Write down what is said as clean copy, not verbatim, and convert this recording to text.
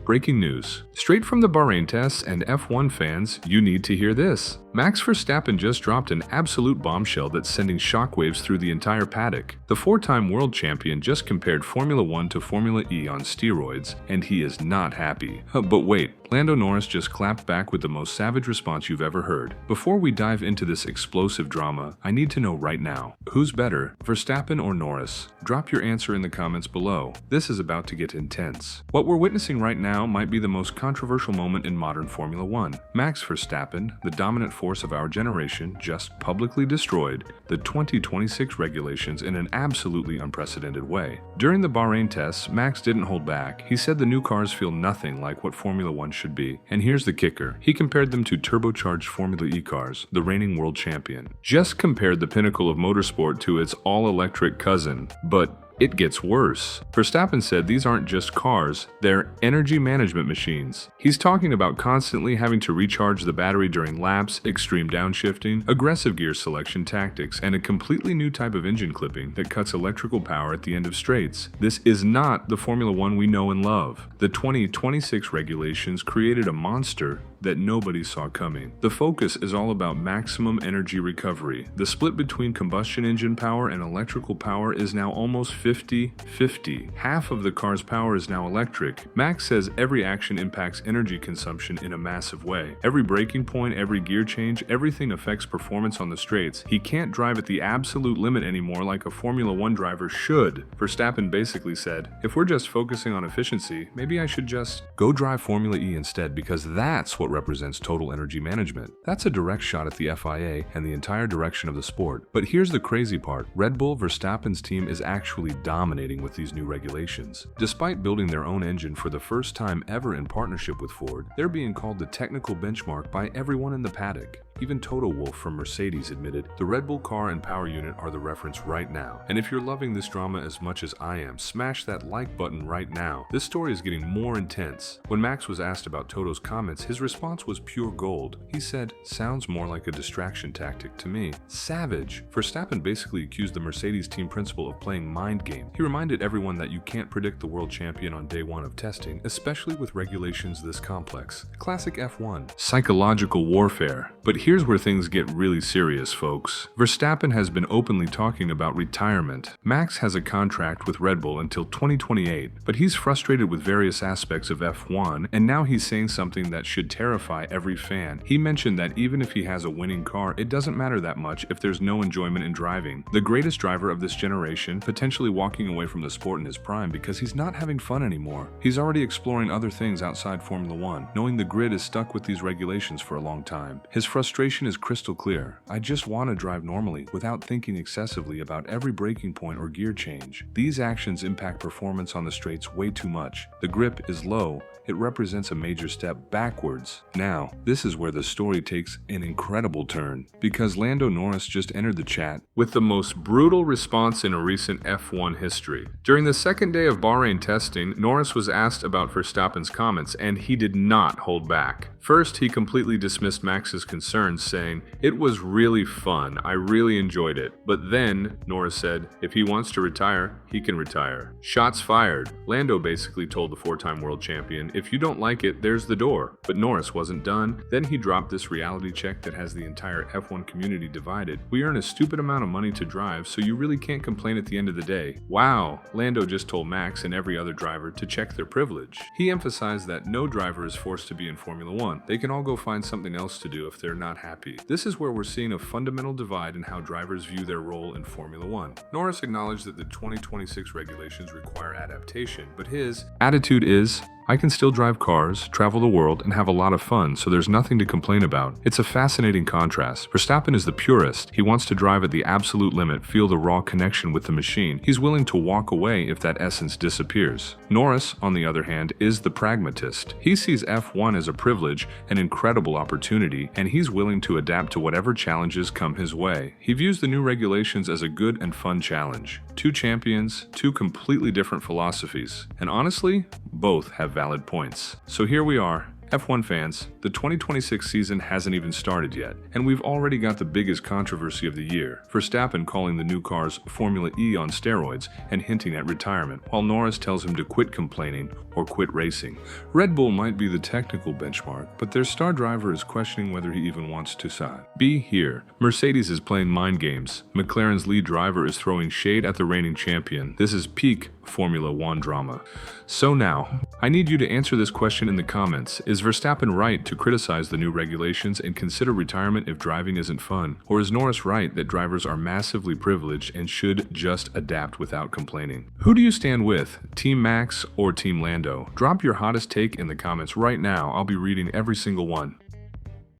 Breaking news. Straight from the Bahrain tests, and F1 fans, you need to hear this. Max Verstappen just dropped an absolute bombshell that's sending shockwaves through the entire paddock. The four-time world champion just compared Formula 1 to Formula E on steroids, and he is not happy. But wait, Lando Norris just clapped back with the most savage response you've ever heard. Before we dive into this explosive drama, I need to know right now, who's better, Verstappen or Norris? Drop your answer in the comments below. This is about to get intense. What we're witnessing right now might be the most controversial moment in modern Formula 1. Max Verstappen, the dominant force of our generation, just publicly destroyed the 2026 regulations in an absolutely unprecedented way. During the Bahrain tests, Max didn't hold back. He said the new cars feel nothing like what Formula 1 should be. And here's the kicker. He compared them to turbocharged Formula E cars, the reigning world champion. Just compared the pinnacle of motorsport to its all-electric cousin. But it gets worse. Verstappen said these aren't just cars, they're energy management machines. He's talking about constantly having to recharge the battery during laps, extreme downshifting, aggressive gear selection tactics, and a completely new type of engine clipping that cuts electrical power at the end of straights. This is not the Formula 1 we know and love. The 2026 regulations created a monster that nobody saw coming. The focus is all about maximum energy recovery. The split between combustion engine power and electrical power is now almost 50-50. Half of the car's power is now electric. Max says every action impacts energy consumption in a massive way. Every braking point, every gear change, everything affects performance on the straights. He can't drive at the absolute limit anymore like a Formula 1 driver should. Verstappen basically said, if we're just focusing on efficiency, maybe I should just go drive Formula E instead, because that's what represents total energy management. That's a direct shot at the FIA and the entire direction of the sport. But here's the crazy part. Red Bull, Verstappen's team, is actually dominating with these new regulations. Despite building their own engine for the first time ever in partnership with Ford, they're being called the technical benchmark by everyone in the paddock. Even Toto Wolff from Mercedes admitted the Red Bull car and power unit are the reference right now. And if you're loving this drama as much as I am, smash that like button right now. This story is getting more intense. When Max was asked about Toto's comments, his response was pure gold. He said, sounds more like a distraction tactic to me. Savage. Verstappen basically accused the Mercedes team principal of playing mind game. He reminded everyone that you can't predict the world champion on day one of testing, especially with regulations this complex. Classic F1. Psychological warfare. But here's where things get really serious, folks. Verstappen has been openly talking about retirement. Max has a contract with Red Bull until 2028, but he's frustrated with various aspects of F1, and now he's saying something that should terrify every fan. He mentioned that even if he has a winning car, it doesn't matter that much if there's no enjoyment in driving. The greatest driver of this generation, potentially walking away from the sport in his prime because he's not having fun anymore. He's already exploring other things outside Formula 1, knowing the grid is stuck with these regulations for a long time. His frustration is crystal clear. I just want to drive normally without thinking excessively about every braking point or gear change. These actions impact performance on the straights way too much. The grip is low. It represents a major step backwards. Now, this is where the story takes an incredible turn, because Lando Norris just entered the chat with the most brutal response in a recent F1 history. During the second day of Bahrain testing, Norris was asked about Verstappen's comments, and he did not hold back. First, he completely dismissed Max's concerns, saying, "It was really fun. I really enjoyed it." But then, Norris said, if he wants to retire, he can retire. Shots fired. Lando basically told the four-time world champion, if you don't like it, there's the door. But Norris wasn't done. Then he dropped this reality check that has the entire F1 community divided. We earn a stupid amount of money to drive, so you really can't complain at the end of the day. Wow, Lando just told Max and every other driver to check their privilege. He emphasized that no driver is forced to be in Formula 1. They can all go find something else to do if they're not happy. This is where we're seeing a fundamental divide in how drivers view their role in Formula 1. Norris acknowledged that the 2026 regulations require adaptation, but his attitude is, I can still drive cars, travel the world, and have a lot of fun, so there's nothing to complain about. It's a fascinating contrast. Verstappen is the purist. He wants to drive at the absolute limit, feel the raw connection with the machine. He's willing to walk away if that essence disappears. Norris, on the other hand, is the pragmatist. He sees F1 as a privilege, an incredible opportunity, and he's willing to adapt to whatever challenges come his way. He views the new regulations as a good and fun challenge. Two champions, two completely different philosophies. And honestly, both have valid points. So here we are, F1 fans, the 2026 season hasn't even started yet, and we've already got the biggest controversy of the year. Verstappen calling the new cars Formula E on steroids and hinting at retirement, while Norris tells him to quit complaining or quit racing. Red Bull might be the technical benchmark, but their star driver is questioning whether he even wants to sign. B here. Mercedes is playing mind games. McLaren's lead driver is throwing shade at the reigning champion. This is peak Formula One drama. So now, I need you to answer this question in the comments. Is Verstappen right to criticize the new regulations and consider retirement if driving isn't fun? Or is Norris right that drivers are massively privileged and should just adapt without complaining? Who do you stand with, Team Max or Team Lando? Drop your hottest take in the comments right now. I'll be reading every single one.